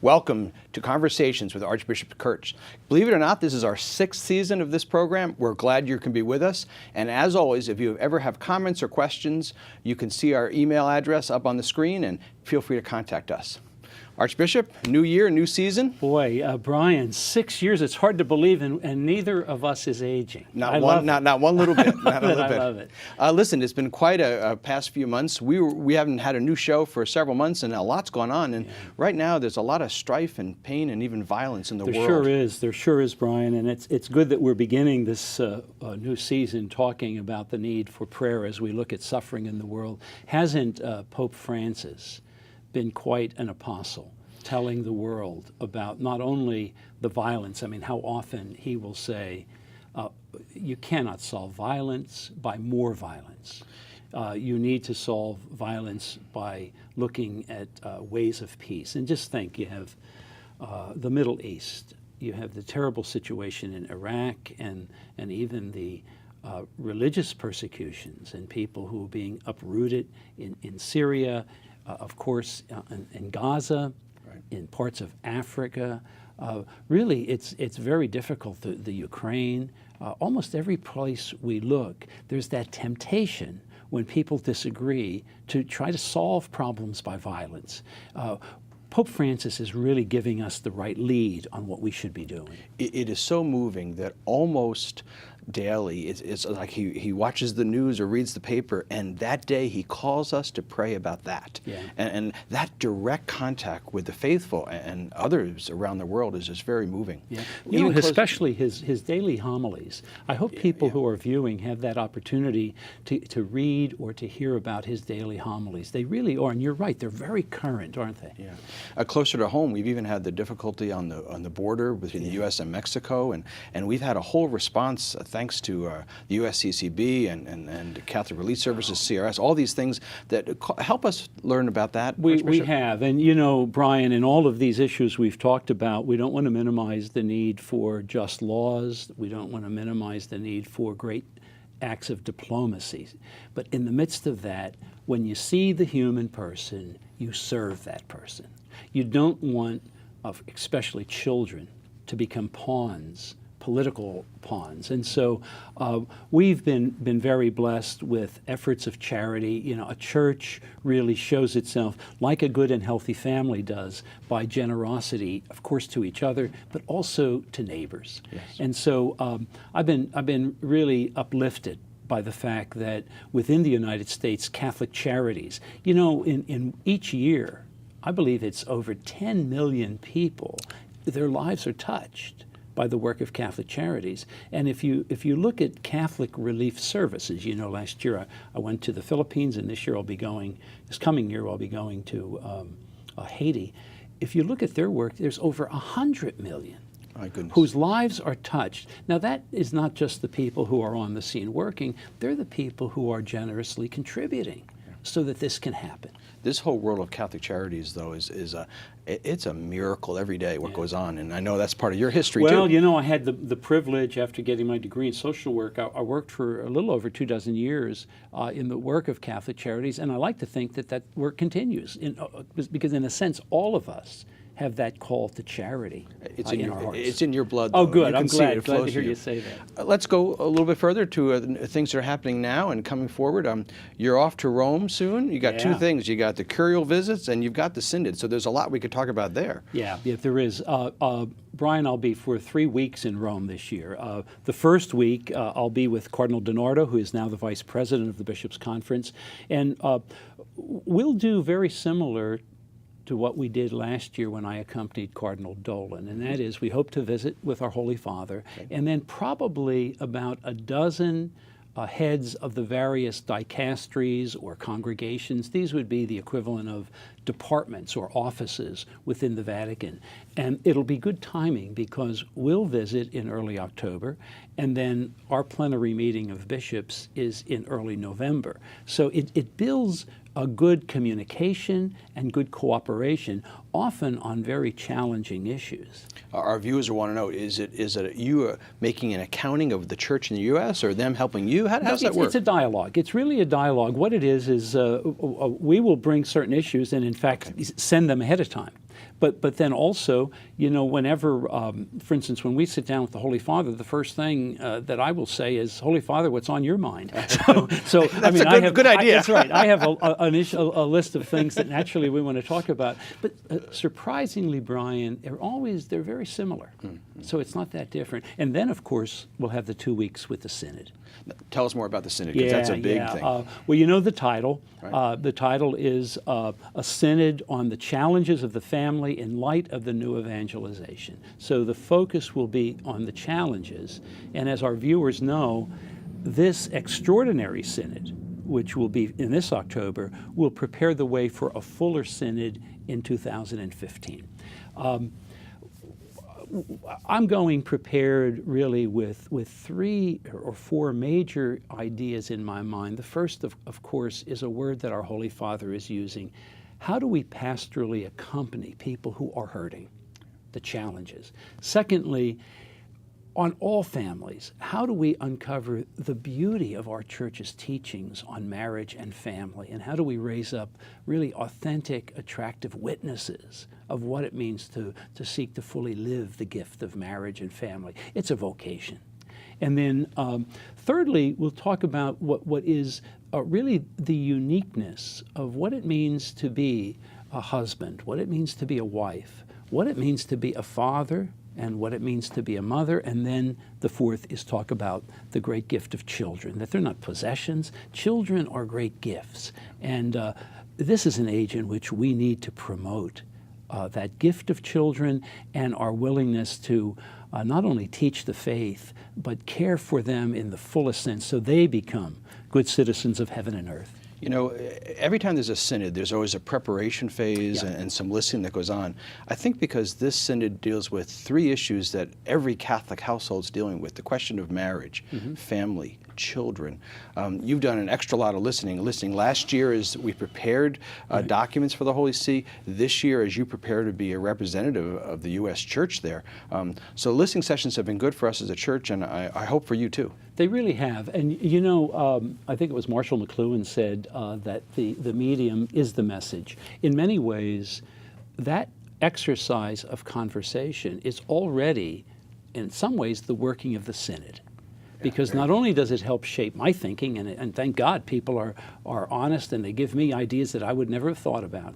Welcome to Conversations with Archbishop Kurtz. Believe it or not, this is our 6th season of this program. We're glad you can be with us. And as always, if you ever have comments or questions, you can see our email address up on the screen and feel free to contact us. Archbishop, new year, new season. Boy, Brian, 6 years, it's hard to believe, and neither of us is aging. Not one little bit. Not a little bit. I love it. Listen, it's been quite a past few months. We haven't had a new show for several months, and a lot's going on. And right now, there's a lot of strife and pain and even violence in the world. There sure is, Brian. And it's good that we're beginning this new season talking about the need for prayer as we look at suffering in the world. Hasn't Pope Francis been quite an apostle, telling the world about not only the violence? I mean, how often he will say, you cannot solve violence by more violence. You need to solve violence by looking at ways of peace. And just think, you have the Middle East, you have the terrible situation in Iraq, and even the religious persecutions and people who are being uprooted in Syria, of course, in Gaza, right, in parts of Africa. Really, it's very difficult. The Ukraine, almost every place we look, there's that temptation when people disagree to try to solve problems by violence. Pope Francis is really giving us the right lead on what we should be doing. It is so moving that almost daily, it's like he watches the news or reads the paper, and that day he calls us to pray about that. Yeah. And that direct contact with the faithful and others around the world is just very moving. Yeah. You know, especially his daily homilies. I hope people who are viewing have that opportunity to read or to hear about his daily homilies. They really are, and you're right, they're very current, aren't they? Yeah. Closer to home, we've even had the difficulty on the border between the U.S. and Mexico, and we've had a whole response thanks to the USCCB and Catholic Relief Services, CRS, all these things that help us learn about that. We have, and you know, Brian, in all of these issues we've talked about, we don't want to minimize the need for just laws. We don't want to minimize the need for great acts of diplomacy. But in the midst of that, when you see the human person, you serve that person. You don't want, especially children, to become pawns, political pawns. And so we've been very blessed with efforts of charity. You know, a church really shows itself like a good and healthy family does by generosity, of course, to each other, but also to neighbors. Yes. And so I've been really uplifted by the fact that within the United States, Catholic Charities, you know, in each year, I believe it's over 10 million people, their lives are touched by the work of Catholic Charities. And if you look at Catholic Relief Services, you know, last year I went to the Philippines, and this coming year I'll be going to Haiti. If you look at their work, there's over 100 million. My goodness. Whose lives are touched. Now, that is not just the people who are on the scene working, they're the people who are generously contributing so that this can happen. This whole world of Catholic Charities, though, it's a miracle every day what goes on, and I know that's part of your history too. Well, you know, I had the privilege, after getting my degree in social work, I worked for a little over 24 years in the work of Catholic Charities, and I like to think that work continues, because in a sense, all of us have that call to charity in our hearts. It's in your blood, though. Oh, good. I'm glad to hear you say that. Let's go a little bit further to things that are happening now and coming forward. You're off to Rome soon. You got two things. You got the curial visits and you've got the synod. So there's a lot we could talk about there. Yeah, there is. Brian, I'll be for 3 weeks in Rome this year. The first week, I'll be with Cardinal DiNardo, who is now the Vice President of the Bishops' Conference. And we'll do very similar to what we did last year when I accompanied Cardinal Dolan, and that is we hope to visit with our Holy Father, and then probably about a dozen heads of the various dicasteries or congregations. These would be the equivalent of departments or offices within the Vatican. And it'll be good timing because we'll visit in early October, and then our plenary meeting of bishops is in early November. So it builds a good communication and good cooperation, often on very challenging issues. Our viewers want to know, is it you making an accounting of the church in the U.S. or them helping you? How does that work? It's a dialogue. It's really a dialogue. What it is we will bring certain issues and, in fact, send them ahead of time. But then also, whenever, for instance, when we sit down with the Holy Father, the first thing that I will say is, Holy Father, what's on your mind? So That's a good idea. That's right. I have a list of things that naturally we want to talk about. But surprisingly, Brian, they're very similar. Mm-hmm. So it's not that different. And then, of course, we'll have the 2 weeks with the Synod. Tell us more about the Synod, because that's a big thing. Well, the title. Right. The title is A Synod on the Challenges of the Family in Light of the New Evangelization. So the focus will be on the challenges. And as our viewers know, this extraordinary Synod, which will be in this October, will prepare the way for a fuller Synod in 2015. I'm going prepared really with 3 or 4 major ideas in my mind. The first, of course, is a word that our Holy Father is using. How do we pastorally accompany people who are hurting? The challenges. Secondly, on all families, how do we uncover the beauty of our church's teachings on marriage and family? And how do we raise up really authentic, attractive witnesses of what it means to seek to fully live the gift of marriage and family? It's a vocation. And then thirdly, we'll talk about what is really the uniqueness of what it means to be a husband, what it means to be a wife, what it means to be a father, and what it means to be a mother. And then the fourth is talk about the great gift of children, that they're not possessions. Children are great gifts. And this is an age in which we need to promote that gift of children and our willingness to not only teach the faith, but care for them in the fullest sense so they become good citizens of heaven and earth. Every time there's a synod, there's always a preparation phase and some listening that goes on. I think because this synod deals with 3 issues that every Catholic household is dealing with: the question of marriage, family, children. You've done an extra lot of listening. Last year as we prepared documents for the Holy See. This year as you prepare to be a representative of the U.S. Church there. So listening sessions have been good for us as a church, and I hope for you too. They really have. And I think it was Marshall McLuhan said that the medium is the message. In many ways, that exercise of conversation is already, in some ways, the working of the Synod. Because not only does it help shape my thinking, and thank God people are honest and they give me ideas that I would never have thought about,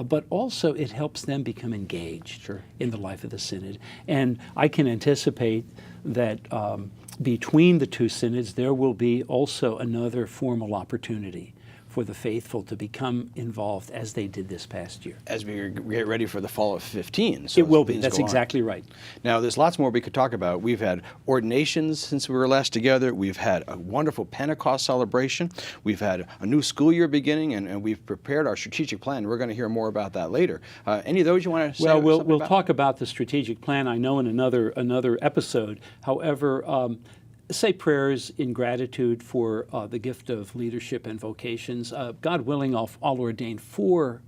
but also it helps them become engaged in the life of the Synod. And I can anticipate that between the 2 synods there will be also another formal opportunity for the faithful to become involved as they did this past year. As we get ready for the fall of 15. So it will be. That's exactly right. Now, there's lots more we could talk about. We've had ordinations since we were last together. We've had a wonderful Pentecost celebration. We've had a new school year beginning, and we've prepared our strategic plan. We're going to hear more about that later. Any of those you want to say? Well, we'll talk about the strategic plan, I know, in another episode. However, say prayers in gratitude for the gift of leadership and vocations. God willing, I'll ordain 4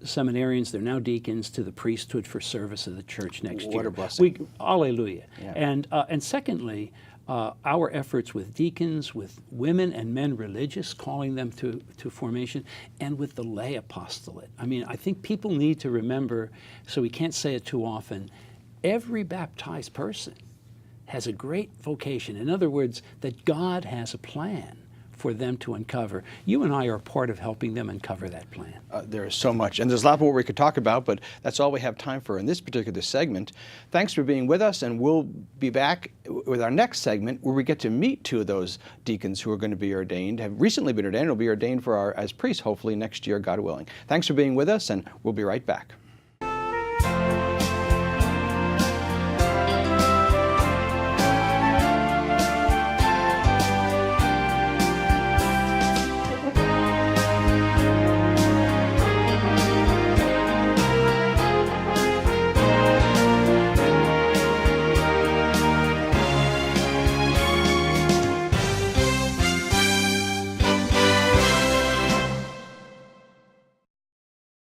seminarians. They're now deacons to the priesthood for service of the church next year. What a blessing. Alleluia. Yeah. And secondly, our efforts with deacons, with women and men religious, calling them to formation, and with the lay apostolate. I mean, I think people need to remember, so we can't say it too often, every baptized person has a great vocation. In other words, that God has a plan for them to uncover. You and I are part of helping them uncover that plan. There is so much, and there's a lot more we could talk about, but that's all we have time for in this particular segment. Thanks for being with us, and we'll be back with our next segment where we get to meet 2 of those deacons who are going to be ordained, have recently been ordained, will be ordained as priests hopefully next year, God willing. Thanks for being with us, and we'll be right back.